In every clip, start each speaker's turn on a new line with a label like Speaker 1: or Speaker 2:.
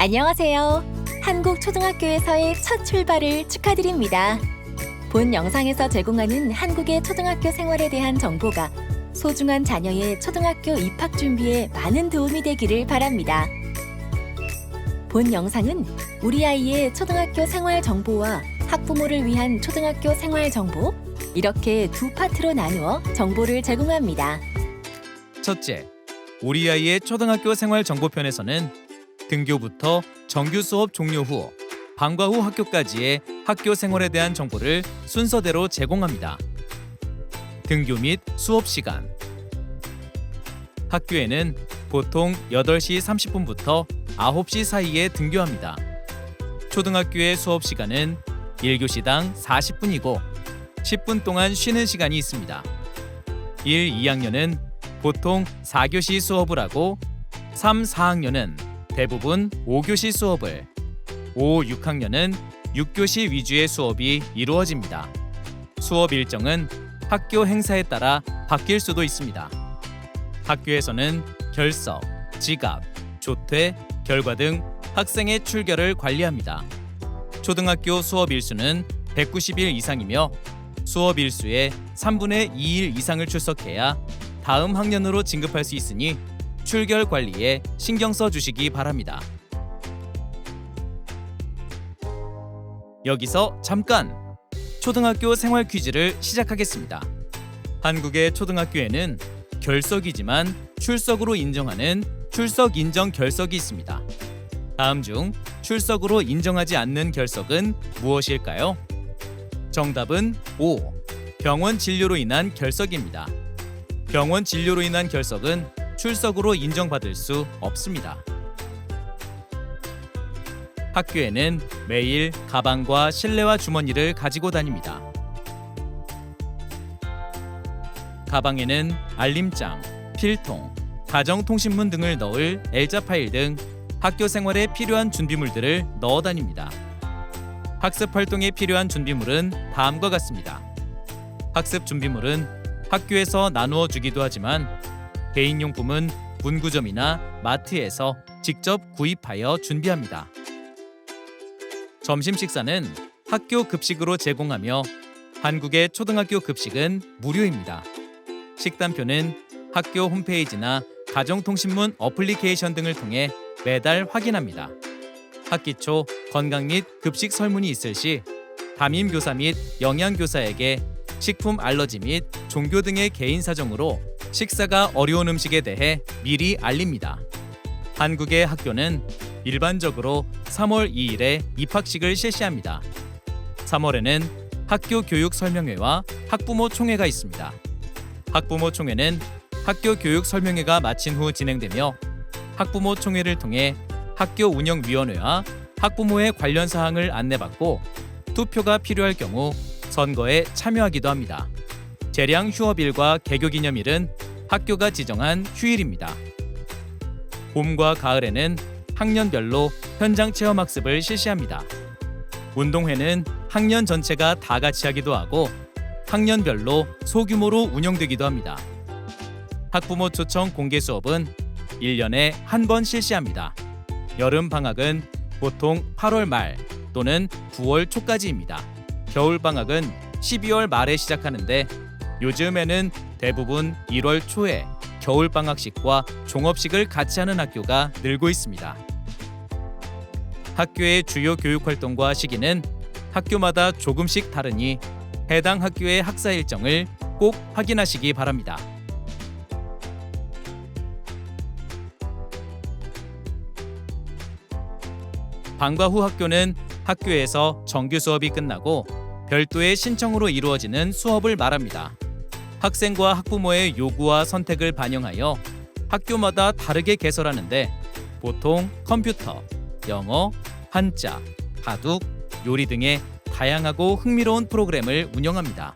Speaker 1: 안녕하세요. 한국 초등학교에서의 첫 출발을 축하드립니다. 본 영상에서 제공하는 한국의 초등학교 생활에 대한 정보가 소중한 자녀의 초등학교 입학 준비에 많은 도움이 되기를 바랍니다. 본 영상은 우리 아이의 초등학교 생활 정보와 학부모를 위한 초등학교 생활 정보, 이렇게 두 파트로 나누어 정보를 제공합니다.
Speaker 2: 첫째, 우리 아이의 초등학교 생활 정보편에서는 등교부터 정규 수업 종료 후 방과 후 학교까지의 학교 생활에 대한 정보를 순서대로 제공합니다. 등교 및 수업 시간. 학교에는 보통 8시 30분부터 9시 사이에 등교합니다. 초등학교의 수업 시간은 1교시당 40분이고 10분 동안 쉬는 시간이 있습니다. 1, 2학년은 보통 4교시 수업을 하고 3, 4학년은 대부분 5교시 수업을, 5, 6학년은 6교시 위주의 수업이 이루어집니다. 수업 일정은 학교 행사에 따라 바뀔 수도 있습니다. 학교에서는 결석, 지갑, 조퇴, 결과 등 학생의 출결을 관리합니다. 초등학교 수업 일수는 190일 이상이며 수업 일수의 3분의 2일 이상을 출석해야 다음 학년으로 진급할 수 있으니 출결 관리에 신경 써 주시기 바랍니다. 여기서 잠깐! 초등학교 생활 퀴즈를 시작하겠습니다. 한국의 초등학교에는 결석이지만 출석으로 인정하는 출석 인정 결석이 있습니다. 다음 중 출석으로 인정하지 않는 결석은 무엇일까요? 정답은 5. 병원 진료로 인한 결석입니다. 병원 진료로 인한 결석은 출석으로 인정받을 수 없습니다. 학교에는 매일 가방과 실내화 주머니를 가지고 다닙니다. 가방에는 알림장, 필통, 가정통신문 등을 넣을 엘자 파일 등 학교 생활에 필요한 준비물들을 넣어 다닙니다. 학습 활동에 필요한 준비물은 다음과 같습니다. 학습 준비물은 학교에서 나누어 주기도 하지만 개인용품은 문구점이나 마트에서 직접 구입하여 준비합니다. 점심 식사는 학교 급식으로 제공하며 한국의 초등학교 급식은 무료입니다. 식단표는 학교 홈페이지나 가정통신문 어플리케이션 등을 통해 매달 확인합니다. 학기 초 건강 및 급식 설문이 있을 시 담임교사 및 영양교사에게 식품 알러지 및 종교 등의 개인 사정으로 식사가 어려운 음식에 대해 미리 알립니다. 한국의 학교는 일반적으로 3월 2일에 입학식을 실시합니다. 3월에는 학교 교육 설명회와 학부모 총회가 있습니다. 학부모 총회는 학교 교육 설명회가 마친 후 진행되며 학부모 총회를 통해 학교 운영위원회와 학부모의 관련 사항을 안내받고 투표가 필요할 경우 선거에 참여하기도 합니다. 재량 휴업일과 개교기념일은 학교가 지정한 휴일입니다. 봄과 가을에는 학년별로 현장 체험학습을 실시합니다. 운동회는 학년 전체가 다 같이 하기도 하고 학년별로 소규모로 운영되기도 합니다. 학부모 초청 공개 수업은 1년에 한 번 실시합니다. 여름 방학은 보통 8월 말 또는 9월 초까지입니다. 겨울 방학은 12월 말에 시작하는데 요즘에는 대부분 1월 초에 겨울 방학식과 종업식을 같이 하는 학교가 늘고 있습니다. 학교의 주요 교육 활동과 시기는 학교마다 조금씩 다르니 해당 학교의 학사 일정을 꼭 확인하시기 바랍니다. 방과 후 학교는 학교에서 정규 수업이 끝나고 별도의 신청으로 이루어지는 수업을 말합니다. 학생과 학부모의 요구와 선택을 반영하여 학교마다 다르게 개설하는데 보통 컴퓨터, 영어, 한자, 바둑, 요리 등의 다양하고 흥미로운 프로그램을 운영합니다.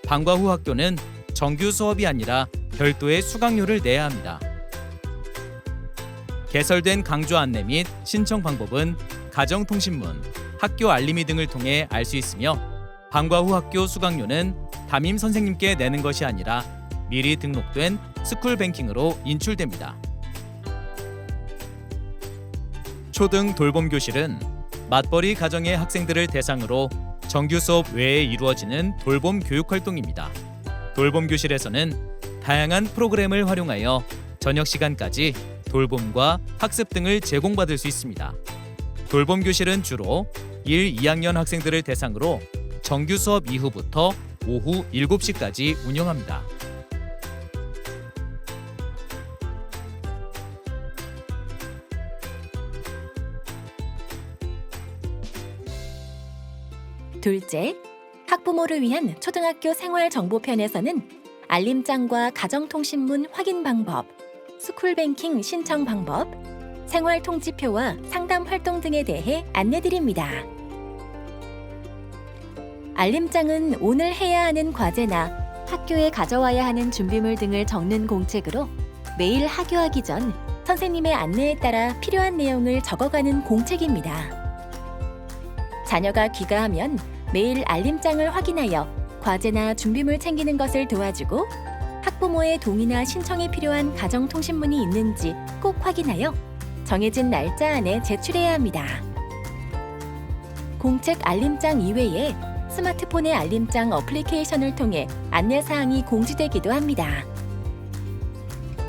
Speaker 2: 방과 후 학교는 정규 수업이 아니라 별도의 수강료를 내야 합니다. 개설된 강좌 안내 및 신청 방법은 가정통신문, 학교 알림이 등을 통해 알 수 있으며 방과 후 학교 수강료는 담임 선생님께 내는 것이 아니라 미리 등록된 스쿨뱅킹으로 인출됩니다. 초등 돌봄 교실은 맞벌이 가정의 학생들을 대상으로 정규 수업 외에 이루어지는 돌봄 교육 활동입니다. 돌봄 교실에서는 다양한 프로그램을 활용하여 저녁 시간까지 돌봄과 학습 등을 제공받을 수 있습니다. 돌봄 교실은 주로 1, 2학년 학생들을 대상으로 정규 수업 이후부터 오후 7시까지 운영합니다.
Speaker 1: 둘째, 학부모를 위한 초등학교 생활 정보편에서는 알림장과 가정통신문 확인 방법, 스쿨뱅킹 신청 방법, 생활통지표와 상담 활동 등에 대해 안내드립니다. 알림장은 오늘 해야 하는 과제나 학교에 가져와야 하는 준비물 등을 적는 공책으로 매일 하교하기 전 선생님의 안내에 따라 필요한 내용을 적어가는 공책입니다. 자녀가 귀가하면 매일 알림장을 확인하여 과제나 준비물 챙기는 것을 도와주고 학부모의 동의나 신청이 필요한 가정통신문이 있는지 꼭 확인하여 정해진 날짜 안에 제출해야 합니다. 공책 알림장 이외에 스마트폰의 알림장 어플리케이션을 통해 안내사항이 공지되기도 합니다.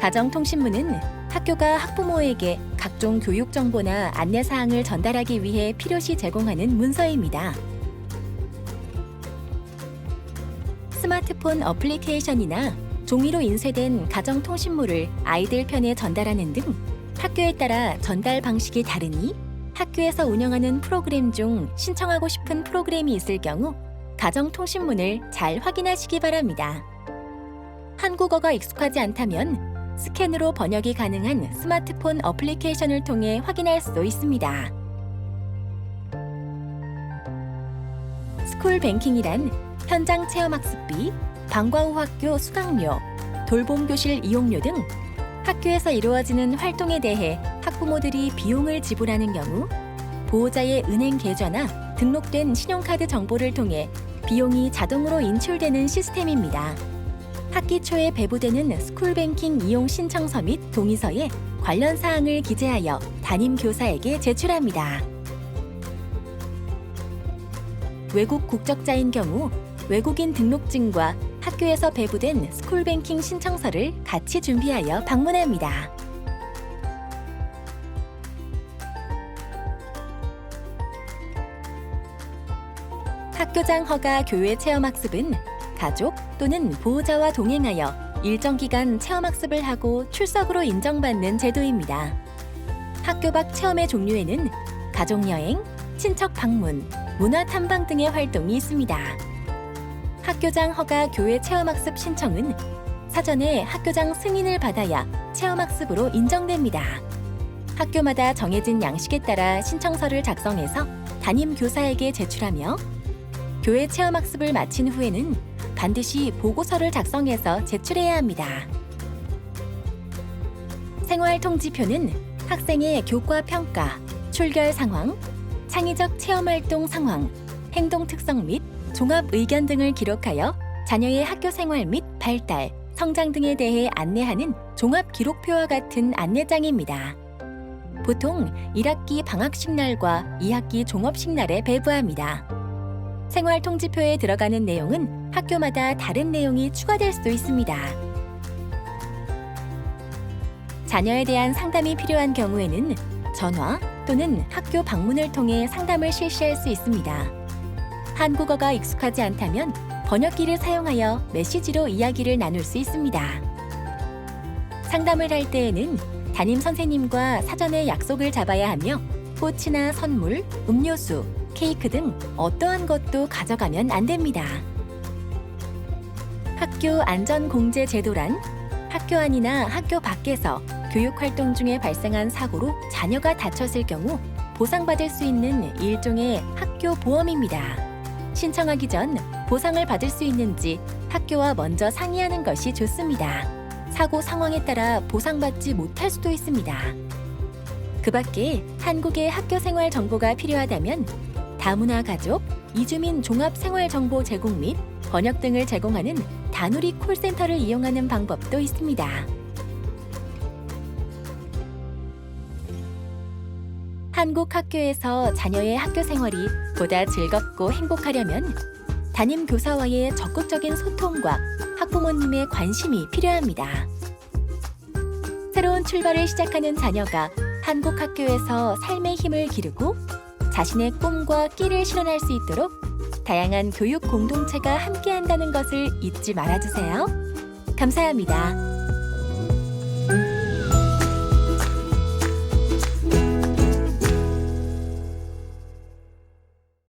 Speaker 1: 가정통신문은 학교가 학부모에게 각종 교육 정보나 안내사항을 전달하기 위해 필요시 제공하는 문서입니다. 스마트폰 어플리케이션이나 종이로 인쇄된 가정통신물을 아이들 편에 전달하는 등 학교에 따라 전달 방식이 다르니 학교에서 운영하는 프로그램 중 신청하고 싶은 프로그램이 있을 경우 가정통신문을 잘 확인하시기 바랍니다. 한국어가 익숙하지 않다면 스캔으로 번역이 가능한 스마트폰 어플리케이션을 통해 확인할 수 있습니다. 스쿨뱅킹이란 현장 체험학습비, 방과 후 학교 수강료, 돌봄 교실 이용료 등 학교에서 이루어지는 활동에 대해 학부모들이 비용을 지불하는 경우 보호자의 은행 계좌나 등록된 신용카드 정보를 통해 비용이 자동으로 인출되는 시스템입니다. 학기 초에 배부되는 스쿨뱅킹 이용 신청서 및 동의서에 관련 사항을 기재하여 담임 교사에게 제출합니다. 외국 국적자인 경우 외국인 등록증과 학교에서 배부된 스쿨뱅킹 신청서를 같이 준비하여 방문합니다. 학교장 허가 교외 체험학습은 가족 또는 보호자와 동행하여 일정 기간 체험학습을 하고 출석으로 인정받는 제도입니다. 학교 밖 체험의 종류에는 가족여행, 친척 방문, 문화탐방 등의 활동이 있습니다. 학교장 허가 교외 체험학습 신청은 사전에 학교장 승인을 받아야 체험학습으로 인정됩니다. 학교마다 정해진 양식에 따라 신청서를 작성해서 담임 교사에게 제출하며 교외 체험학습을 마친 후에는 반드시 보고서를 작성해서 제출해야 합니다. 생활통지표는 학생의 교과 평가, 출결 상황, 창의적 체험활동 상황, 행동 특성 및 종합 의견 등을 기록하여 자녀의 학교 생활 및 발달, 성장 등에 대해 안내하는 종합 기록표와 같은 안내장입니다. 보통 1학기 방학식 날과 2학기 종업식 날에 배부합니다. 생활통지표에 들어가는 내용은 학교마다 다른 내용이 추가될 수도 있습니다. 자녀에 대한 상담이 필요한 경우에는 전화 또는 학교 방문을 통해 상담을 실시할 수 있습니다. 한국어가 익숙하지 않다면 번역기를 사용하여 메시지로 이야기를 나눌 수 있습니다. 상담을 할 때에는 담임 선생님과 사전에 약속을 잡아야 하며 꽃이나 선물, 음료수, 케이크 등 어떠한 것도 가져가면 안 됩니다. 학교 안전공제 제도란 학교 안이나 학교 밖에서 교육활동 중에 발생한 사고로 자녀가 다쳤을 경우 보상받을 수 있는 일종의 학교 보험입니다. 신청하기 전 보상을 받을 수 있는지 학교와 먼저 상의하는 것이 좋습니다. 사고 상황에 따라 보상받지 못할 수도 있습니다. 그 밖에 한국의 학교 생활 정보가 필요하다면 다문화 가족, 이주민 종합 생활 정보 제공 및 번역 등을 제공하는 다누리 콜센터를 이용하는 방법도 있습니다. 한국 학교에서 자녀의 학교 생활이 보다 즐겁고 행복하려면 담임 교사와의 적극적인 소통과 학부모님의 관심이 필요합니다. 새로운 출발을 시작하는 자녀가 한국 학교에서 삶의 힘을 기르고 자신의 꿈과 끼를 실현할 수 있도록 다양한 교육 공동체가 함께한다는 것을 잊지 말아주세요. 감사합니다.